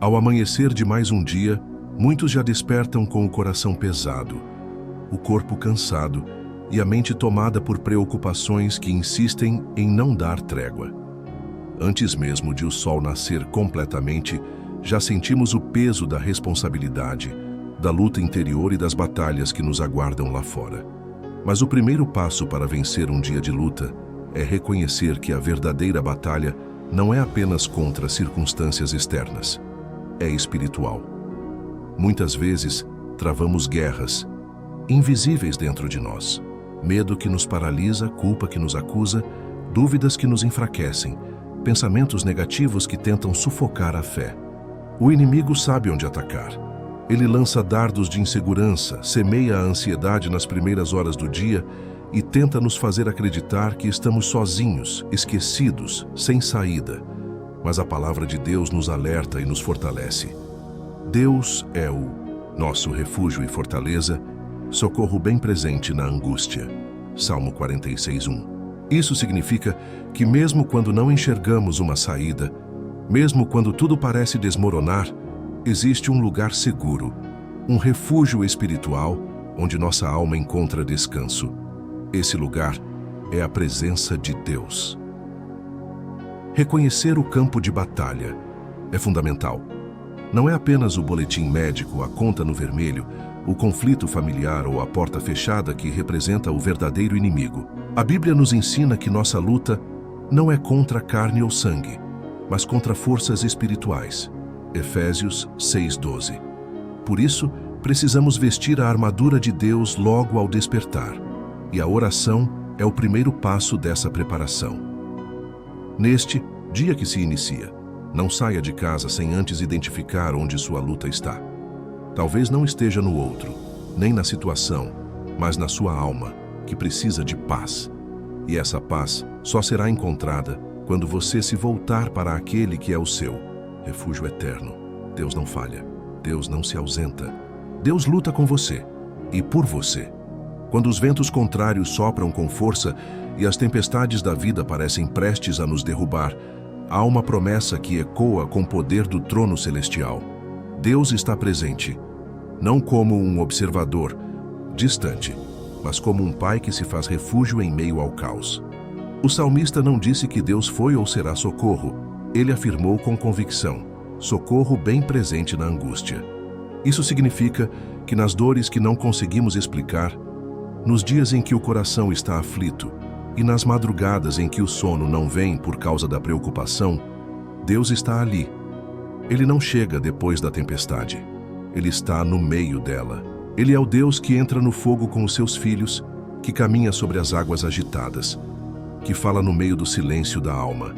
Ao amanhecer de mais um dia, muitos já despertam com o coração pesado, o corpo cansado e a mente tomada por preocupações que insistem em não dar trégua. Antes mesmo de o sol nascer completamente, já sentimos o peso da responsabilidade, da luta interior e das batalhas que nos aguardam lá fora. Mas o primeiro passo para vencer um dia de luta é reconhecer que a verdadeira batalha não é apenas contra circunstâncias externas, é espiritual. Muitas vezes, travamos guerras invisíveis dentro de nós. Medo que nos paralisa, culpa que nos acusa, dúvidas que nos enfraquecem, pensamentos negativos que tentam sufocar a fé. O inimigo sabe onde atacar. Ele lança dardos de insegurança, semeia a ansiedade nas primeiras horas do dia e tenta nos fazer acreditar que estamos sozinhos, esquecidos, sem saída. Mas a palavra de Deus nos alerta e nos fortalece. Deus é o nosso refúgio e fortaleza, socorro bem presente na angústia. Salmo 46:1. Isso significa que mesmo quando não enxergamos uma saída, mesmo quando tudo parece desmoronar, existe um lugar seguro, um refúgio espiritual onde nossa alma encontra descanso. Esse lugar é a presença de Deus. Reconhecer o campo de batalha é fundamental. Não é apenas o boletim médico, a conta no vermelho, o conflito familiar ou a porta fechada que representa o verdadeiro inimigo. A Bíblia nos ensina que nossa luta não é contra carne ou sangue, mas contra forças espirituais. Efésios 6:12. Por isso, precisamos vestir a armadura de Deus logo ao despertar. E a oração é o primeiro passo dessa preparação. Neste dia que se inicia, não saia de casa sem antes identificar onde sua luta está. Talvez não esteja no outro, nem na situação, mas na sua alma, que precisa de paz. E essa paz só será encontrada quando você se voltar para aquele que é o seu refúgio eterno. Deus não falha, Deus não se ausenta. Deus luta com você e por você. Quando os ventos contrários sopram com força e as tempestades da vida parecem prestes a nos derrubar, há uma promessa que ecoa com o poder do trono celestial. Deus está presente, não como um observador distante, mas como um pai que se faz refúgio em meio ao caos. O salmista não disse que Deus foi ou será socorro. Ele afirmou com convicção: socorro bem presente na angústia. Isso significa que nas dores que não conseguimos explicar, nos dias em que o coração está aflito e nas madrugadas em que o sono não vem por causa da preocupação, Deus está ali. Ele não chega depois da tempestade. Ele está no meio dela. Ele é o Deus que entra no fogo com os seus filhos, que caminha sobre as águas agitadas, que fala no meio do silêncio da alma.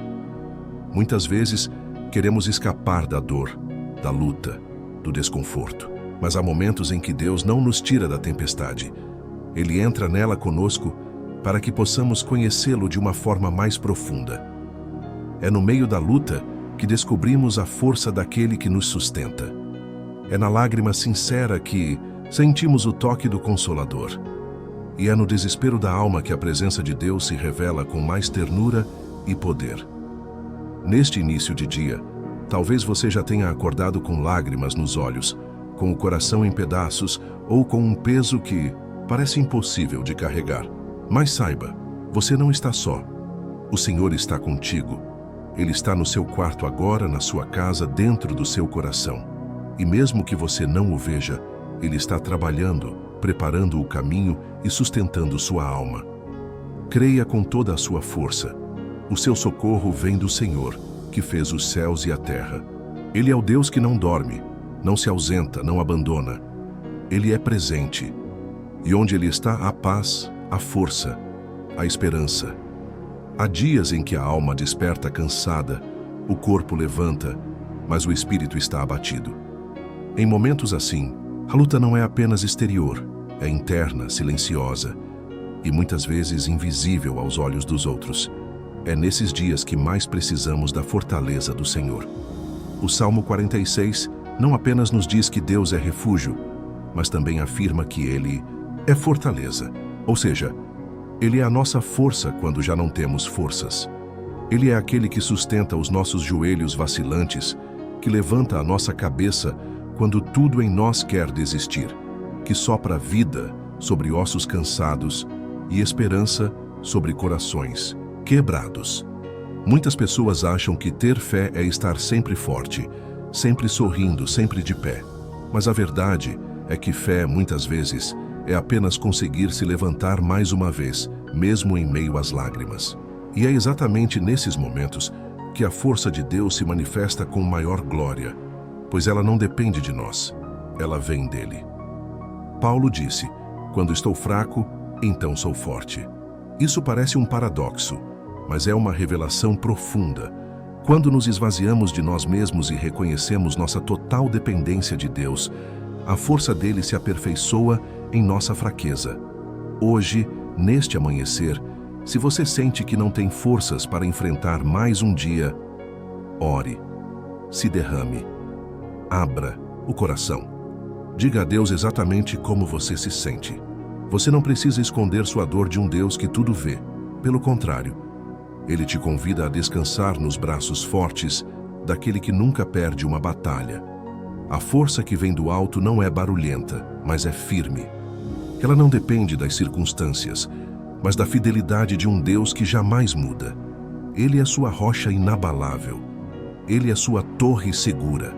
Muitas vezes, queremos escapar da dor, da luta, do desconforto. Mas há momentos em que Deus não nos tira da tempestade. Ele entra nela conosco para que possamos conhecê-lo de uma forma mais profunda. É no meio da luta que descobrimos a força daquele que nos sustenta. É na lágrima sincera que sentimos o toque do Consolador. E é no desespero da alma que a presença de Deus se revela com mais ternura e poder. Neste início de dia, talvez você já tenha acordado com lágrimas nos olhos, com o coração em pedaços ou com um peso que parece impossível de carregar. Mas saiba, você não está só. O Senhor está contigo. Ele está no seu quarto agora, na sua casa, dentro do seu coração. E mesmo que você não o veja, Ele está trabalhando, preparando o caminho e sustentando sua alma. Creia com toda a sua força. O seu socorro vem do Senhor, que fez os céus e a terra. Ele é o Deus que não dorme, não se ausenta, não abandona. Ele é presente. E onde Ele está, há paz, há força, há esperança. Há dias em que a alma desperta cansada, o corpo levanta, mas o espírito está abatido. Em momentos assim, a luta não é apenas exterior, é interna, silenciosa e muitas vezes invisível aos olhos dos outros. É nesses dias que mais precisamos da fortaleza do Senhor. O Salmo 46 não apenas nos diz que Deus é refúgio, mas também afirma que Ele é fortaleza, ou seja, Ele é a nossa força quando já não temos forças. Ele é aquele que sustenta os nossos joelhos vacilantes, que levanta a nossa cabeça quando tudo em nós quer desistir, que sopra vida sobre ossos cansados e esperança sobre corações quebrados. Muitas pessoas acham que ter fé é estar sempre forte, sempre sorrindo, sempre de pé. Mas a verdade é que fé, muitas vezes, é apenas conseguir se levantar mais uma vez, mesmo em meio às lágrimas. E é exatamente nesses momentos que a força de Deus se manifesta com maior glória, pois ela não depende de nós, ela vem dele. Paulo disse: "Quando estou fraco, então sou forte." Isso parece um paradoxo, mas é uma revelação profunda. Quando nos esvaziamos de nós mesmos e reconhecemos nossa total dependência de Deus, a força dele se aperfeiçoa em nossa fraqueza. Hoje, neste amanhecer, se você sente que não tem forças para enfrentar mais um dia, ore, se derrame, abra o coração. Diga a Deus exatamente como você se sente. Você não precisa esconder sua dor de um Deus que tudo vê. Pelo contrário, Ele te convida a descansar nos braços fortes daquele que nunca perde uma batalha. A força que vem do alto não é barulhenta, mas é firme. Ela não depende das circunstâncias, mas da fidelidade de um Deus que jamais muda. Ele é sua rocha inabalável. Ele é sua torre segura.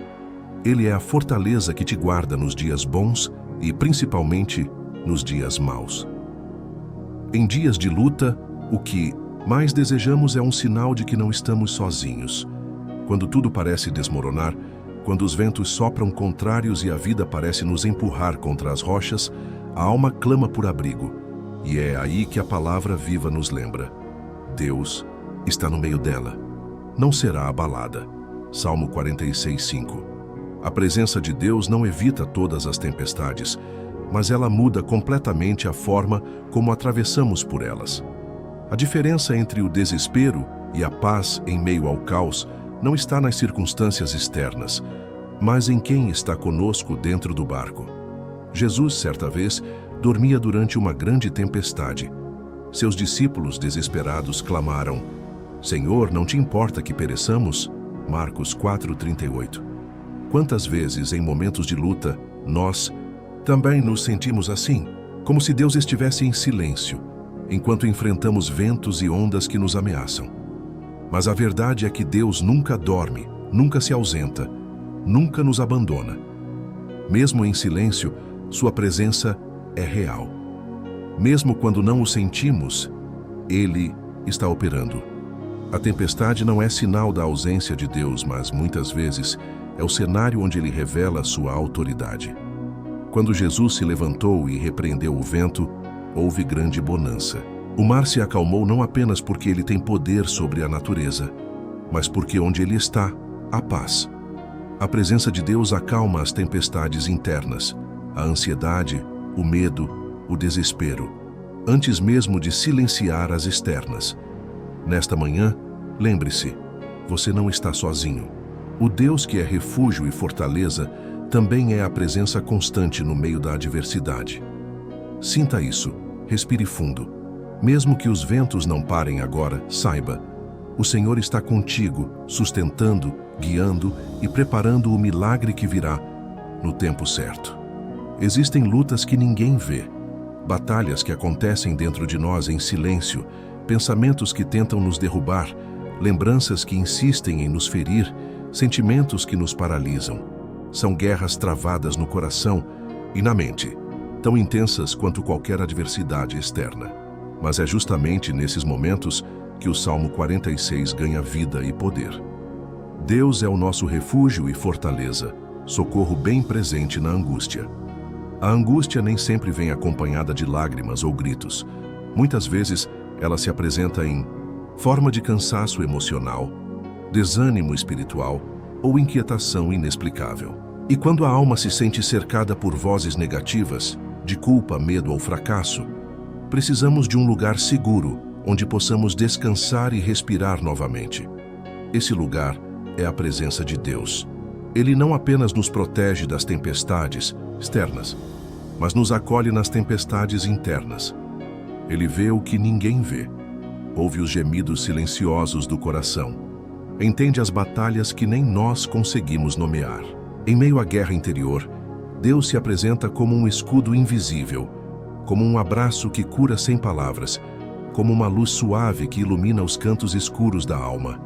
Ele é a fortaleza que te guarda nos dias bons e, principalmente, nos dias maus. Em dias de luta, o que mais desejamos é um sinal de que não estamos sozinhos. Quando tudo parece desmoronar, quando os ventos sopram contrários e a vida parece nos empurrar contra as rochas, a alma clama por abrigo. E é aí que a palavra viva nos lembra: Deus está no meio dela. Não será abalada. Salmo 46:5. A presença de Deus não evita todas as tempestades, mas ela muda completamente a forma como atravessamos por elas. A diferença entre o desespero e a paz em meio ao caos não está nas circunstâncias externas, mas em quem está conosco dentro do barco. Jesus, certa vez, dormia durante uma grande tempestade. Seus discípulos desesperados clamaram: "Senhor, não te importa que pereçamos?" Marcos 4:38. Quantas vezes, em momentos de luta, nós também nos sentimos assim, como se Deus estivesse em silêncio, enquanto enfrentamos ventos e ondas que nos ameaçam. Mas a verdade é que Deus nunca dorme, nunca se ausenta, nunca nos abandona. Mesmo em silêncio, sua presença é real. Mesmo quando não o sentimos, Ele está operando. A tempestade não é sinal da ausência de Deus, mas muitas vezes é o cenário onde Ele revela sua autoridade. Quando Jesus se levantou e repreendeu o vento, houve grande bonança. O mar se acalmou não apenas porque Ele tem poder sobre a natureza, mas porque onde Ele está, há paz. A presença de Deus acalma as tempestades internas, a ansiedade, o medo, o desespero, antes mesmo de silenciar as externas. Nesta manhã, lembre-se, você não está sozinho. O Deus que é refúgio e fortaleza também é a presença constante no meio da adversidade. Sinta isso, respire fundo. Mesmo que os ventos não parem agora, saiba, o Senhor está contigo, sustentando, guiando e preparando o milagre que virá no tempo certo. Existem lutas que ninguém vê, batalhas que acontecem dentro de nós em silêncio, pensamentos que tentam nos derrubar, lembranças que insistem em nos ferir, sentimentos que nos paralisam. São guerras travadas no coração e na mente, tão intensas quanto qualquer adversidade externa. Mas é justamente nesses momentos que o Salmo 46 ganha vida e poder. Deus é o nosso refúgio e fortaleza, socorro bem presente na angústia. A angústia nem sempre vem acompanhada de lágrimas ou gritos. Muitas vezes, ela se apresenta em forma de cansaço emocional, desânimo espiritual ou inquietação inexplicável. E quando a alma se sente cercada por vozes negativas, de culpa, medo ou fracasso, precisamos de um lugar seguro, onde possamos descansar e respirar novamente. Esse lugar é a presença de Deus. Ele não apenas nos protege das tempestades externas, mas nos acolhe nas tempestades internas. Ele vê o que ninguém vê, ouve os gemidos silenciosos do coração entende as batalhas que nem nós conseguimos nomear. Em meio à guerra interior, Deus se apresenta como um escudo invisível, como um abraço que cura sem palavras, como uma luz suave que ilumina os cantos escuros da alma.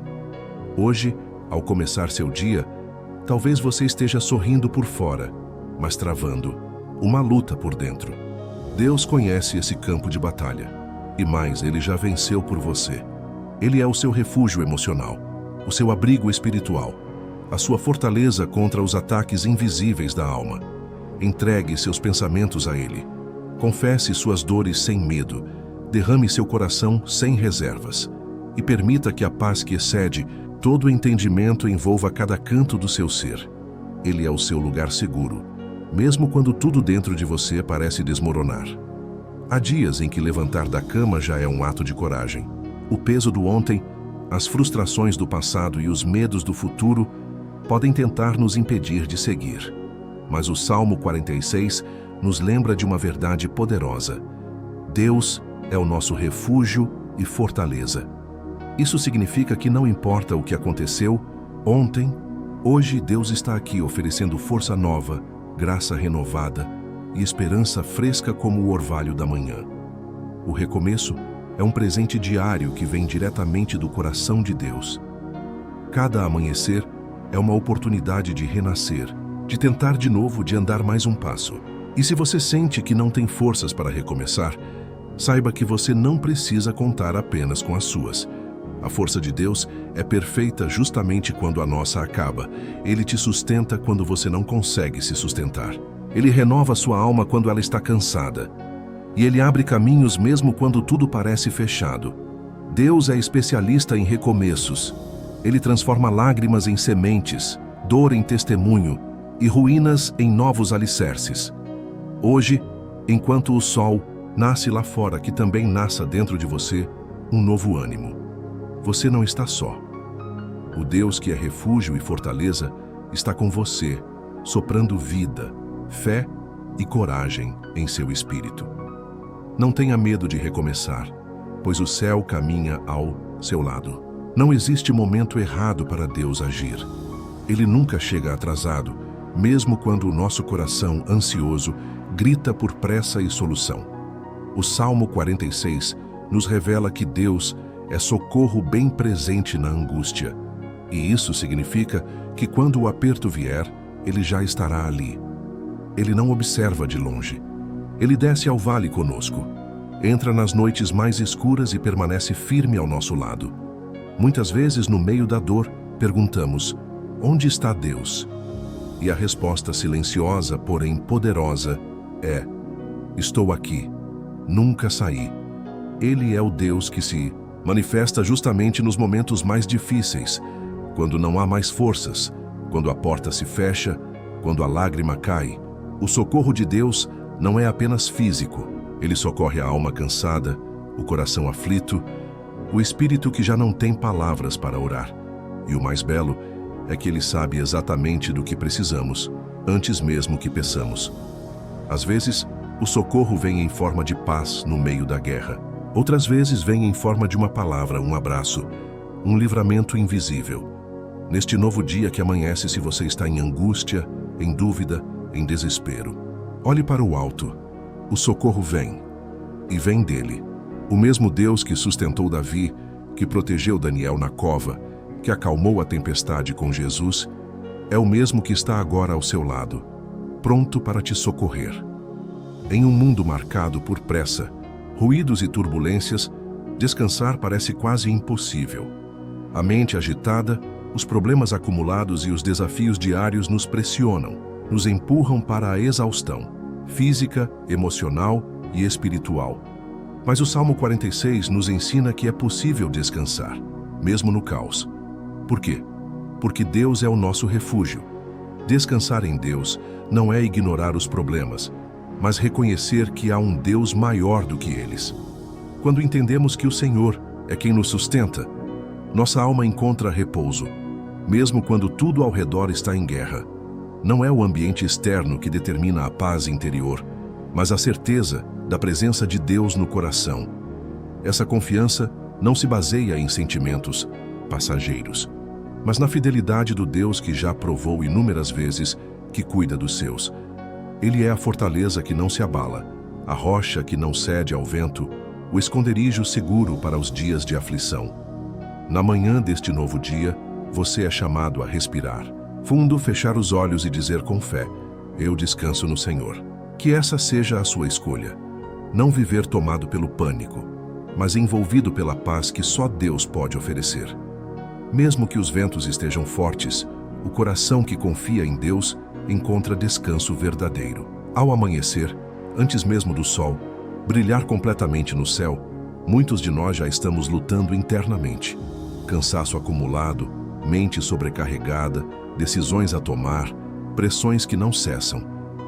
Hoje, ao começar seu dia, talvez você esteja sorrindo por fora, mas travando uma luta por dentro. Deus conhece esse campo de batalha, e mais, Ele já venceu por você. Ele é o seu refúgio emocional, o seu abrigo espiritual, a sua fortaleza contra os ataques invisíveis da alma. Entregue seus pensamentos a Ele. Confesse suas dores sem medo. Derrame seu coração sem reservas. E permita que a paz que excede todo o entendimento envolva cada canto do seu ser. Ele é o seu lugar seguro, mesmo quando tudo dentro de você parece desmoronar. Há dias em que levantar da cama já é um ato de coragem. O peso do ontem, as frustrações do passado e os medos do futuro podem tentar nos impedir de seguir. Mas o Salmo 46 nos lembra de uma verdade poderosa. Deus é o nosso refúgio e fortaleza. Isso significa que não importa o que aconteceu ontem, hoje Deus está aqui oferecendo força nova, graça renovada e esperança fresca como o orvalho da manhã. O recomeço é um presente diário que vem diretamente do coração de Deus. Cada amanhecer é uma oportunidade de renascer, de tentar de novo, de andar mais um passo. E se você sente que não tem forças para recomeçar, saiba que você não precisa contar apenas com as suas. A força de Deus é perfeita justamente quando a nossa acaba. Ele te sustenta quando você não consegue se sustentar. Ele renova sua alma quando ela está cansada. E Ele abre caminhos mesmo quando tudo parece fechado. Deus é especialista em recomeços. Ele transforma lágrimas em sementes, dor em testemunho e ruínas em novos alicerces. Hoje, enquanto o sol nasce lá fora, que também nasça dentro de você um novo ânimo. Você não está só. O Deus que é refúgio e fortaleza está com você, soprando vida, fé e coragem em seu espírito. Não tenha medo de recomeçar, pois o céu caminha ao seu lado. Não existe momento errado para Deus agir. Ele nunca chega atrasado, mesmo quando o nosso coração ansioso grita por pressa e solução. O Salmo 46 nos revela que Deus é socorro bem presente na angústia. E isso significa que quando o aperto vier, Ele já estará ali. Ele não observa de longe. Ele desce ao vale conosco. Entra nas noites mais escuras e permanece firme ao nosso lado. Muitas vezes, no meio da dor, perguntamos: onde está Deus? E a resposta silenciosa, porém poderosa, é: estou aqui, nunca saí. Ele é o Deus que se manifesta justamente nos momentos mais difíceis, quando não há mais forças, quando a porta se fecha, quando a lágrima cai. O socorro de Deus não é apenas físico. Ele socorre a alma cansada, o coração aflito, o espírito que já não tem palavras para orar. E o mais belo é que Ele sabe exatamente do que precisamos, antes mesmo que peçamos. Às vezes, o socorro vem em forma de paz no meio da guerra. Outras vezes vem em forma de uma palavra, um abraço, um livramento invisível. Neste novo dia que amanhece, se você está em angústia, em dúvida, em desespero, olhe para o alto. O socorro vem, e vem dele. O mesmo Deus que sustentou Davi, que protegeu Daniel na cova, que acalmou a tempestade com Jesus, é o mesmo que está agora ao seu lado, pronto para te socorrer. Em um mundo marcado por pressa, ruídos e turbulências, descansar parece quase impossível. A mente agitada, os problemas acumulados e os desafios diários nos pressionam, nos empurram para a exaustão, física, emocional e espiritual. Mas o Salmo 46 nos ensina que é possível descansar, mesmo no caos. Por quê? Porque Deus é o nosso refúgio. Descansar em Deus não é ignorar os problemas, mas reconhecer que há um Deus maior do que eles. Quando entendemos que o Senhor é quem nos sustenta, nossa alma encontra repouso, mesmo quando tudo ao redor está em guerra. Não é o ambiente externo que determina a paz interior, mas a certeza da presença de Deus no coração. Essa confiança não se baseia em sentimentos passageiros. mas na fidelidade do Deus que já provou inúmeras vezes que cuida dos seus. Ele é a fortaleza que não se abala, a rocha que não cede ao vento, o esconderijo seguro para os dias de aflição. Na manhã deste novo dia, você é chamado a respirar fundo, fechar os olhos e dizer com fé: eu descanso no Senhor. Que essa seja a sua escolha. Não viver tomado pelo pânico, mas envolvido pela paz que só Deus pode oferecer. Mesmo que os ventos estejam fortes, o coração que confia em Deus encontra descanso verdadeiro. Ao amanhecer, antes mesmo do sol brilhar completamente no céu, muitos de nós já estamos lutando internamente. Cansaço acumulado, mente sobrecarregada, decisões a tomar, pressões que não cessam.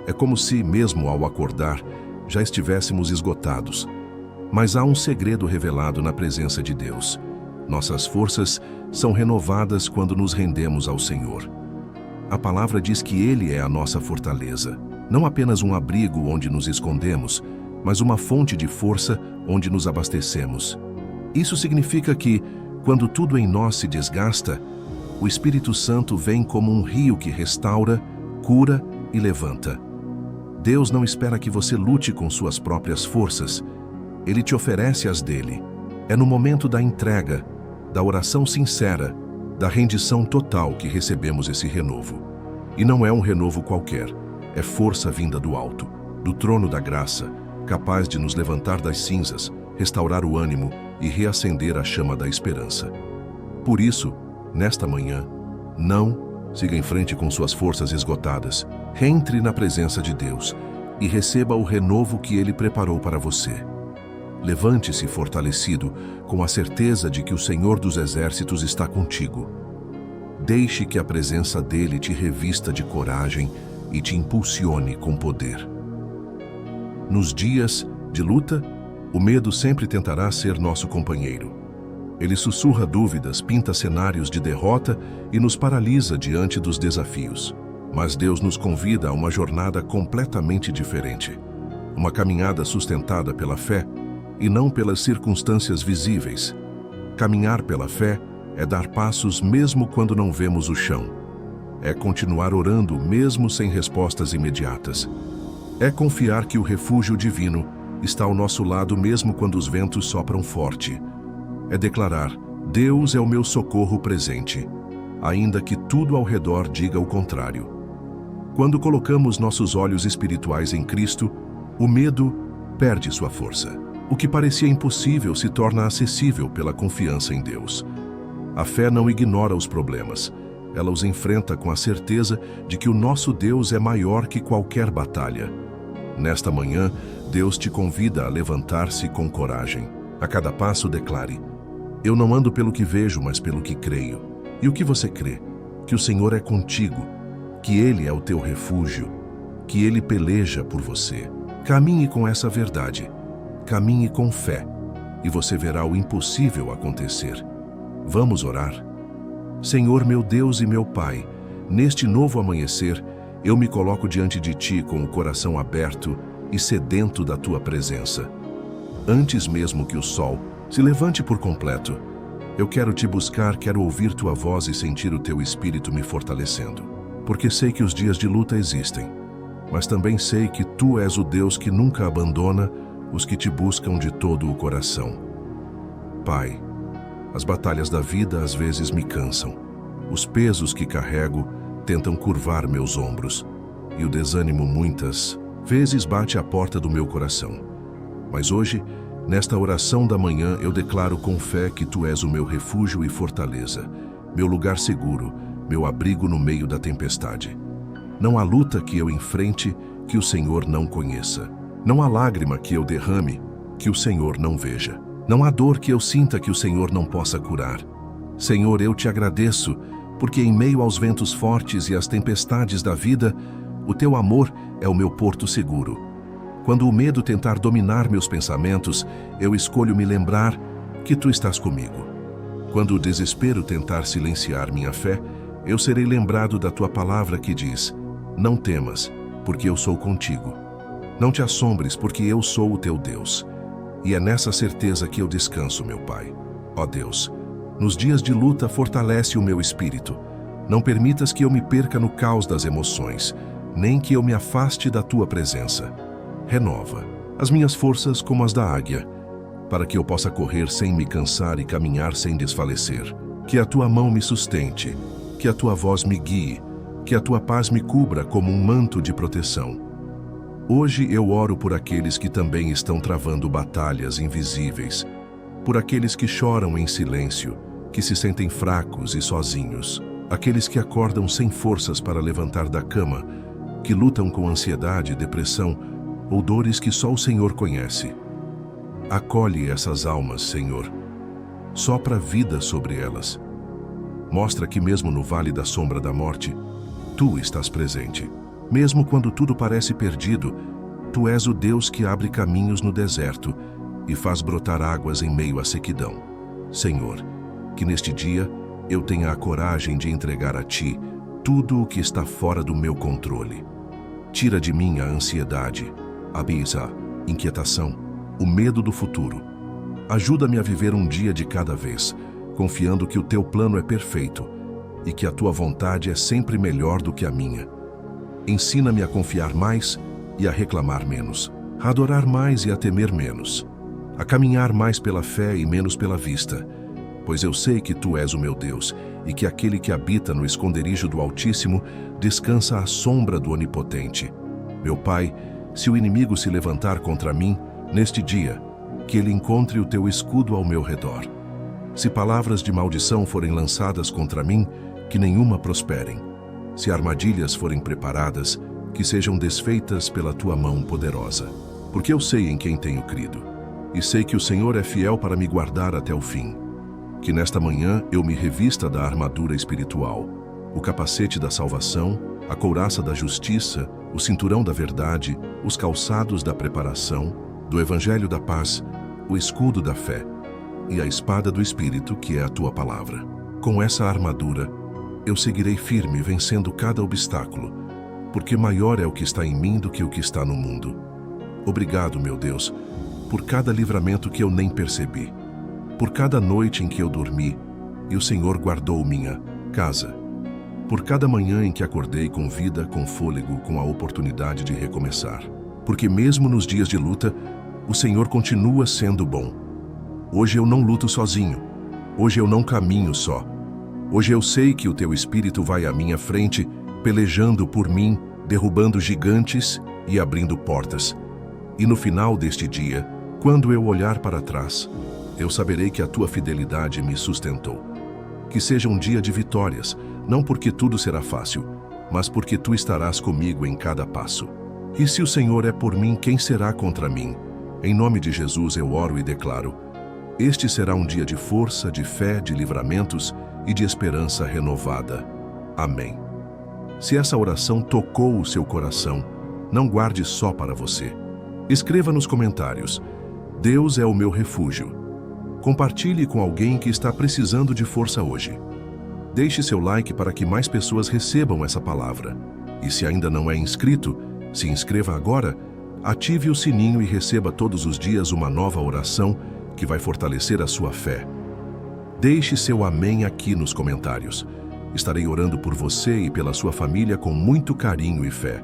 É como se, mesmo ao acordar, já estivéssemos esgotados. Mas há um segredo revelado na presença de Deus. Nossas forças são renovadas quando nos rendemos ao Senhor. A palavra diz que Ele é a nossa fortaleza, não apenas um abrigo onde nos escondemos, mas uma fonte de força onde nos abastecemos. Isso significa que, quando tudo em nós se desgasta, o Espírito Santo vem como um rio que restaura, cura e levanta. Deus não espera que você lute com suas próprias forças. Ele te oferece as dele. É no momento da entrega, da oração sincera, da rendição total que recebemos esse renovo. E não é um renovo qualquer, é força vinda do alto, do trono da graça, capaz de nos levantar das cinzas, restaurar o ânimo e reacender a chama da esperança. Por isso, nesta manhã, não siga em frente com suas forças esgotadas. Entre na presença de Deus e receba o renovo que Ele preparou para você. Levante-se fortalecido, com a certeza de que o Senhor dos Exércitos está contigo. Deixe que a presença dEle te revista de coragem e te impulsione com poder. Nos dias de luta, o medo sempre tentará ser nosso companheiro. Ele sussurra dúvidas, pinta cenários de derrota e nos paralisa diante dos desafios. Mas Deus nos convida a uma jornada completamente diferente. Uma caminhada sustentada pela fé e não pelas circunstâncias visíveis. Caminhar pela fé é dar passos mesmo quando não vemos o chão. É continuar orando mesmo sem respostas imediatas. É confiar que o refúgio divino está ao nosso lado mesmo quando os ventos sopram forte. É declarar: Deus é o meu socorro presente, ainda que tudo ao redor diga o contrário. Quando colocamos nossos olhos espirituais em Cristo, o medo perde sua força. O que parecia impossível se torna acessível pela confiança em Deus. A fé não ignora os problemas. Ela os enfrenta com a certeza de que o nosso Deus é maior que qualquer batalha. Nesta manhã, Deus te convida a levantar-se com coragem. A cada passo declare: eu não ando pelo que vejo, mas pelo que creio. E o que você crê? Que o Senhor é contigo, que Ele é o teu refúgio, que Ele peleja por você. Caminhe com essa verdade. Caminhe com fé, e você verá o impossível acontecer. Vamos orar? Senhor, meu Deus e meu Pai, neste novo amanhecer, eu me coloco diante de Ti com o coração aberto e sedento da Tua presença. Antes mesmo que o sol se levante por completo, eu quero Te buscar, quero ouvir Tua voz e sentir o Teu Espírito me fortalecendo. Porque sei que os dias de luta existem, mas também sei que Tu és o Deus que nunca abandona os que Te buscam de todo o coração. Pai, as batalhas da vida às vezes me cansam. Os pesos que carrego tentam curvar meus ombros, e o desânimo muitas vezes bate à porta do meu coração. Mas hoje, nesta oração da manhã, eu declaro com fé que Tu és o meu refúgio e fortaleza, meu lugar seguro, meu abrigo no meio da tempestade. Não há luta que eu enfrente que o Senhor não conheça. Não há lágrima que eu derrame que o Senhor não veja. Não há dor que eu sinta que o Senhor não possa curar. Senhor, eu Te agradeço, porque em meio aos ventos fortes e às tempestades da vida, o Teu amor é o meu porto seguro. Quando o medo tentar dominar meus pensamentos, eu escolho me lembrar que Tu estás comigo. Quando o desespero tentar silenciar minha fé, eu serei lembrado da Tua palavra que diz: não temas, porque eu sou contigo. Não te assombres, porque eu sou o teu Deus. E é nessa certeza que eu descanso, meu Pai. Ó Deus, Nos dias de luta, fortalece o meu espírito. Não permitas que eu me perca no caos das emoções, nem que eu me afaste da tua presença. Renova as minhas forças como as da águia, para que eu possa correr sem me cansar e caminhar sem desfalecer. Que a tua mão me sustente, que a tua voz me guie, que a tua paz me cubra como um manto de proteção. Hoje eu oro por aqueles que também estão travando batalhas invisíveis, por aqueles que choram em silêncio, que se sentem fracos e sozinhos, aqueles que acordam sem forças para levantar da cama, que lutam com ansiedade, depressão ou dores que só o Senhor conhece. Acolhe essas almas, Senhor. Sopra vida sobre elas. Mostra que mesmo no vale da sombra da morte, Tu estás presente. Mesmo quando tudo parece perdido, Tu és o Deus que abre caminhos no deserto e faz brotar águas em meio à sequidão. Senhor, que neste dia eu tenha a coragem de entregar a Ti tudo o que está fora do meu controle. Tira de mim a ansiedade, a inquietação, o medo do futuro. Ajuda-me a viver um dia de cada vez, confiando que o Teu plano é perfeito e que a Tua vontade é sempre melhor do que a minha. Ensina-me a confiar mais e a reclamar menos, a adorar mais e a temer menos, a caminhar mais pela fé e menos pela vista, pois eu sei que Tu és o meu Deus e que aquele que habita no esconderijo do Altíssimo descansa à sombra do Onipotente. Meu Pai, se o inimigo se levantar contra mim, neste dia, que ele encontre o Teu escudo ao meu redor. Se palavras de maldição forem lançadas contra mim, que nenhuma prosperem. Se armadilhas forem preparadas, que sejam desfeitas pela Tua mão poderosa. Porque eu sei em quem tenho crido, e sei que o Senhor é fiel para me guardar até o fim. Que nesta manhã eu me revista da armadura espiritual, o capacete da salvação, a couraça da justiça, o cinturão da verdade, os calçados da preparação, do evangelho da paz, o escudo da fé e a espada do Espírito, que é a Tua palavra. Com essa armadura, eu seguirei firme vencendo cada obstáculo, porque maior é o que está em mim do que o que está no mundo. Obrigado, meu Deus, por cada livramento que eu nem percebi, por cada noite em que eu dormi e o Senhor guardou minha casa, por cada manhã em que acordei com vida, com fôlego, com a oportunidade de recomeçar. Porque mesmo nos dias de luta, o Senhor continua sendo bom. Hoje eu não luto sozinho. Hoje eu não caminho só. Hoje eu sei que o Teu Espírito vai à minha frente, pelejando por mim, derrubando gigantes e abrindo portas. E no final deste dia, quando eu olhar para trás, eu saberei que a Tua fidelidade me sustentou. Que seja um dia de vitórias, não porque tudo será fácil, mas porque Tu estarás comigo em cada passo. E se o Senhor é por mim, quem será contra mim? Em nome de Jesus eu oro e declaro: este será um dia de força, de fé, de livramentos e de esperança renovada. Amém. Se essa oração tocou o seu coração, não guarde só para você. Escreva nos comentários: Deus é o meu refúgio. Compartilhe com alguém que está precisando de força hoje. Deixe seu like para que mais pessoas recebam essa palavra. E se ainda não é inscrito, se inscreva agora, ative o sininho e receba todos os dias uma nova oração que vai fortalecer a sua fé. Deixe seu amém aqui nos comentários. Estarei orando por você e pela sua família com muito carinho e fé.